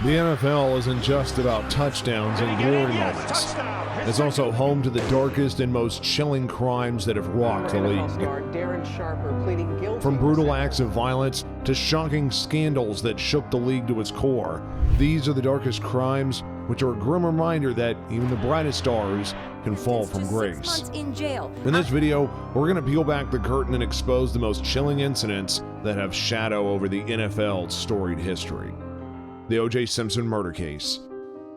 The NFL isn't just about touchdowns and glory moments. It's also home to the darkest and most chilling crimes that have rocked the league. From brutal acts of violence to shocking scandals that shook the league to its core, these are the darkest crimes, which are a grim reminder that even the brightest stars can fall from grace. In this video, we're going to peel back the curtain and expose the most chilling incidents that have shadow over the NFL's storied history. The O.J. Simpson murder case.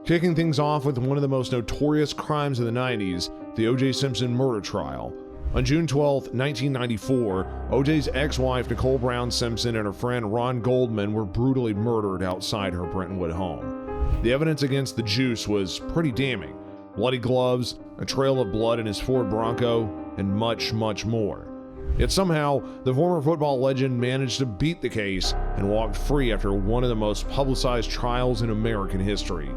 Kicking things off with one of the most notorious crimes of the 90s, the O.J. Simpson murder trial. On June 12, 1994, O.J.'s ex-wife Nicole Brown Simpson and her friend Ron Goldman were brutally murdered outside her Brentwood home. The evidence against the Juice was pretty damning. Bloody gloves, a trail of blood in his Ford Bronco, and much, much more. Yet somehow, the former football legend managed to beat the case and walked free after one of the most publicized trials in American history.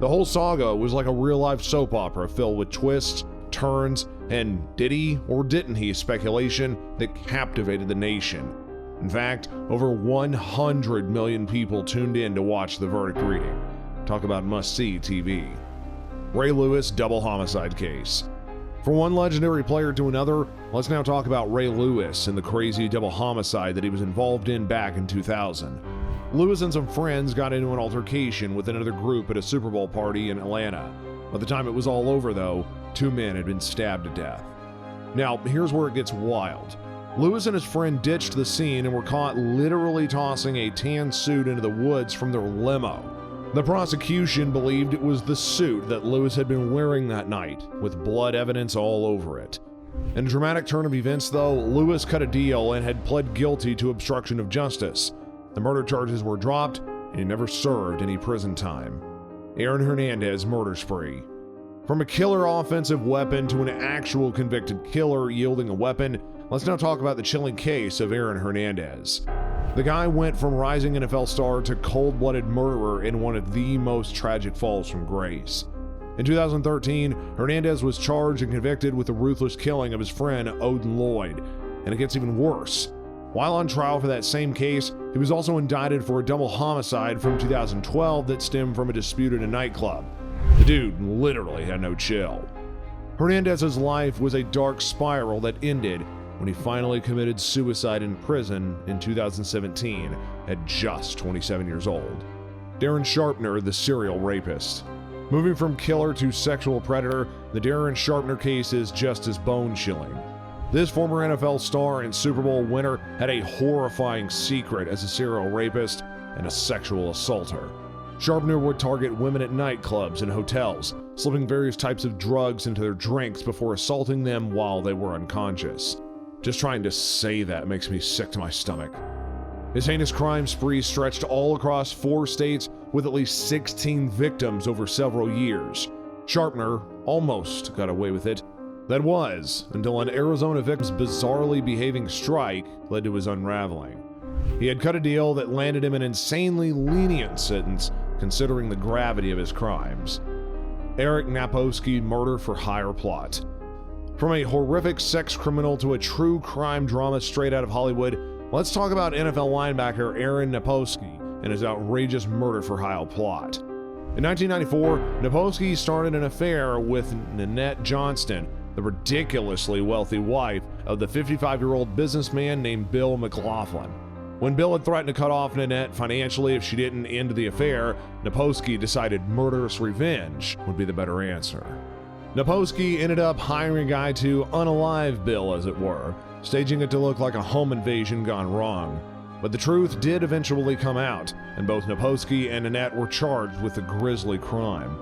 The whole saga was like a real-life soap opera filled with twists, turns, and did he or didn't he speculation that captivated the nation. In fact, over 100 million people tuned in to watch the verdict reading. Talk about must-see TV. Ray Lewis double homicide case. From one legendary player to another, let's now talk about Ray Lewis and the crazy double homicide that he was involved in back in 2000. Lewis and some friends got into an altercation with another group at a Super Bowl party in Atlanta. By the time it was all over, though, 2 men had been stabbed to death. Now, here's where it gets wild. Lewis and his friend ditched the scene and were caught literally tossing a tan suit into the woods from their limo. The prosecution believed it was the suit that Lewis had been wearing that night, with blood evidence all over it. In a dramatic turn of events, though, Lewis cut a deal and had pled guilty to obstruction of justice. The murder charges were dropped, and he never served any prison time. Aaron Hernandez murder spree. From a killer offensive weapon to an actual convicted killer yielding a weapon, let's now talk about the chilling case of Aaron Hernandez. The guy went from rising NFL star to cold-blooded murderer in one of the most tragic falls from grace. In 2013, Hernandez was charged and convicted with the ruthless killing of his friend Odin Lloyd, and it gets even worse. While on trial for that same case, he was also indicted for a double homicide from 2012 that stemmed from a dispute at a nightclub. The dude literally had no chill. Hernandez's life was a dark spiral that ended when he finally committed suicide in prison in 2017 at just 27 years old. Darren Sharpner, the serial rapist. Moving from killer to sexual predator, the Darren Sharpner case is just as bone-chilling. This former NFL star and Super Bowl winner had a horrifying secret as a serial rapist and a sexual assaulter. Sharpner would target women at nightclubs and hotels, slipping various types of drugs into their drinks before assaulting them while they were unconscious. Just trying to say that makes me sick to my stomach. His heinous crime spree stretched all across 4 states with at least 16 victims over several years. Sharpner almost got away with it. That was until an Arizona victim's bizarrely behaving strike led to his unraveling. He had cut a deal that landed him an insanely lenient sentence considering the gravity of his crimes. Eric Naposki murder for hire plot. From a horrific sex criminal to a true crime drama straight out of Hollywood, let's talk about NFL linebacker Aaron Naposki and his outrageous murder for hire plot. In 1994, Naposki started an affair with Nanette Johnston, the ridiculously wealthy wife of the 55-year-old businessman named Bill McLaughlin. When Bill had threatened to cut off Nanette financially if she didn't end the affair, Naposki decided murderous revenge would be the better answer. Naposki ended up hiring a guy to unalive Bill, as it were, staging it to look like a home invasion gone wrong. But the truth did eventually come out, and both Naposki and Nanette were charged with the grisly crime.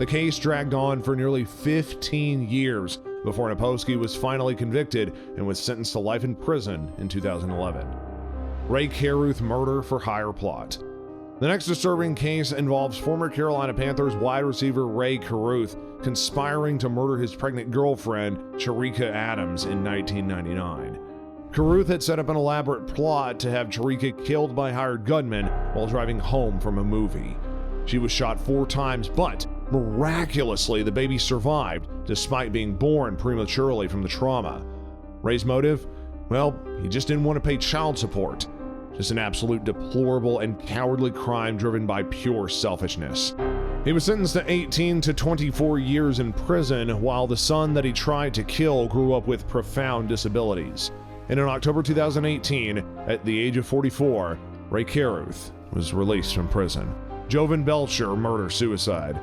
The case dragged on for nearly 15 years before Naposki was finally convicted and was sentenced to life in prison in 2011. Ray Caruth murder for hire plot. The next disturbing case involves former Carolina Panthers wide receiver Ray Caruth conspiring to murder his pregnant girlfriend, Cherika Adams, in 1999. Caruth had set up an elaborate plot to have Cherika killed by hired gunmen while driving home from a movie. She was shot 4 times, but miraculously the baby survived despite being born prematurely from the trauma. Ray's motive? Well, he just didn't want to pay child support. Just an absolute deplorable and cowardly crime driven by pure selfishness. He was sentenced to 18 to 24 years in prison, while the son that he tried to kill grew up with profound disabilities. And in October 2018, at the age of 44, Ray Caruth was released from prison. Jovan Belcher murder-suicide.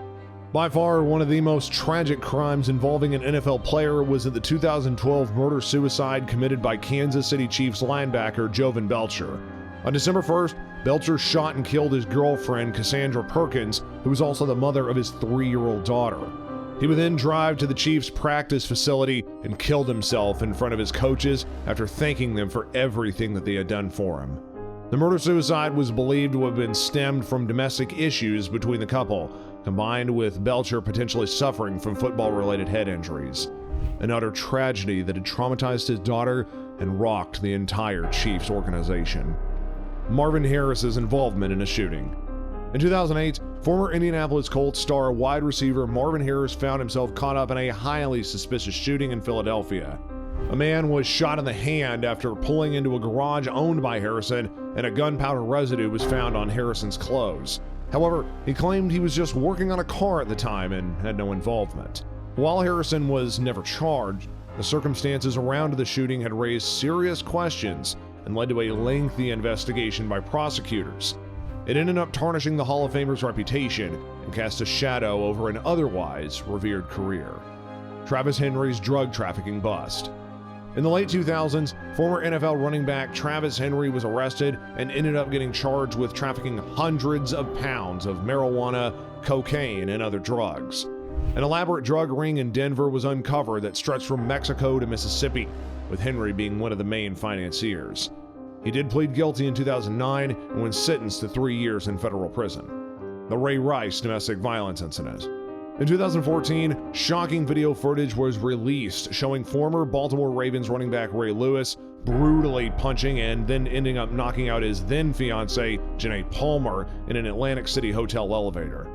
By far, one of the most tragic crimes involving an NFL player was the 2012 murder-suicide committed by Kansas City Chiefs linebacker Jovan Belcher. On December 1st, Belcher shot and killed his girlfriend, Cassandra Perkins, who was also the mother of his 3-year-old daughter. He would then drive to the Chiefs' practice facility and killed himself in front of his coaches after thanking them for everything that they had done for him. The murder-suicide was believed to have been stemmed from domestic issues between the couple, combined with Belcher potentially suffering from football-related head injuries. An utter tragedy that had traumatized his daughter and rocked the entire Chiefs organization. Marvin Harris's involvement in a shooting. In 2008, former Indianapolis Colts star wide receiver Marvin Harris found himself caught up in a highly suspicious shooting in Philadelphia. A man was shot in the hand after pulling into a garage owned by Harrison, and a gunpowder residue was found on Harrison's clothes. However, he claimed he was just working on a car at the time and had no involvement. While Harrison was never charged, the circumstances around the shooting had raised serious questions and led to a lengthy investigation by prosecutors. It ended up tarnishing the Hall of Famer's reputation and cast a shadow over an otherwise revered career. Travis Henry's drug trafficking bust. In the late 2000s, former NFL running back Travis Henry was arrested and ended up getting charged with trafficking hundreds of pounds of marijuana, cocaine, and other drugs. An elaborate drug ring in Denver was uncovered that stretched from Mexico to Mississippi, with Henry being one of the main financiers. He did plead guilty in 2009 and was sentenced to 3 years in federal prison. The Ray Rice domestic violence incident. In 2014, shocking video footage was released showing former Baltimore Ravens running back Ray Lewis brutally punching and then ending up knocking out his then-fiancée, Janae Palmer, in an Atlantic City hotel elevator.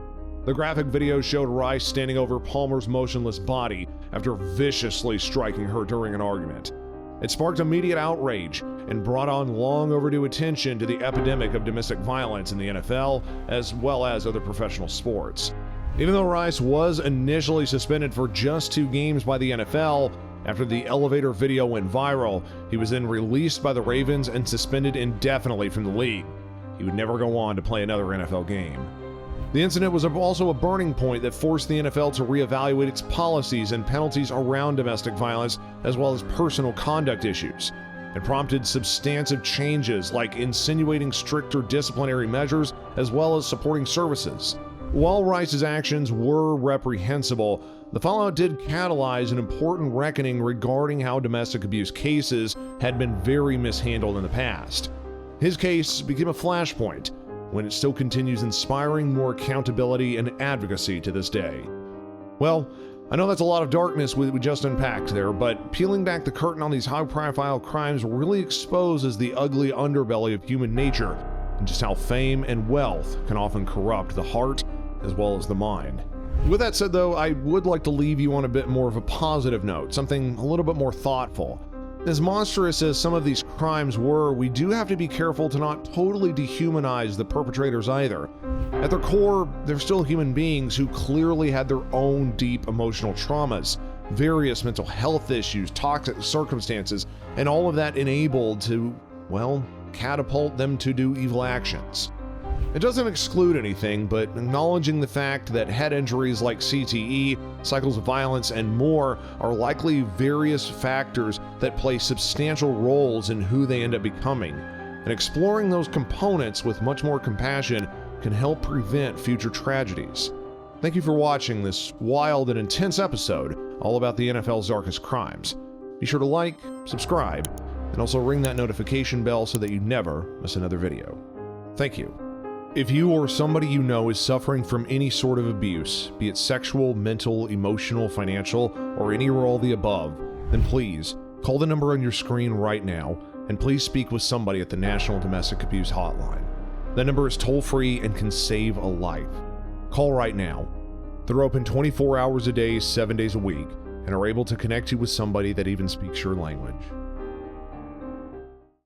The graphic video showed Rice standing over Palmer's motionless body after viciously striking her during an argument. It sparked immediate outrage and brought on long overdue attention to the epidemic of domestic violence in the NFL, as well as other professional sports. Even though Rice was initially suspended for just 2 games by the NFL, after the elevator video went viral, he was then released by the Ravens and suspended indefinitely from the league. He would never go on to play another NFL game. The incident was also a burning point that forced the NFL to reevaluate its policies and penalties around domestic violence, as well as personal conduct issues. It prompted substantive changes like insinuating stricter disciplinary measures, as well as supporting services. While Rice's actions were reprehensible, the fallout did catalyze an important reckoning regarding how domestic abuse cases had been very mishandled in the past. His case became a flashpoint, when it still continues inspiring more accountability and advocacy to this day. Well, I know that's a lot of darkness we just unpacked there, but peeling back the curtain on these high-profile crimes really exposes the ugly underbelly of human nature and just how fame and wealth can often corrupt the heart as well as the mind. With that said though, I would like to leave you on a bit more of a positive note, something a little bit more thoughtful. As monstrous as some of these crimes were, we do have to be careful to not totally dehumanize the perpetrators either. At their core, they're still human beings who clearly had their own deep emotional traumas, various mental health issues, toxic circumstances, and all of that enabled to, well, catapult them to do evil actions. It doesn't exclude anything, but acknowledging the fact that head injuries like CTE, cycles of violence, and more are likely various factors that play substantial roles in who they end up becoming, and exploring those components with much more compassion can help prevent future tragedies. Thank you for watching this wild and intense episode all about the NFL's darkest crimes. Be sure to like, subscribe, and also ring that notification bell so that you never miss another video. Thank you. If you or somebody you know is suffering from any sort of abuse, be it sexual, mental, emotional, financial, or any or all the above, then please call the number on your screen right now, and please speak with somebody at the National Domestic Abuse Hotline. That number is toll-free and can save a life. Call right now. They're open 24 hours a day, 7 days a week, and are able to connect you with somebody that even speaks your language.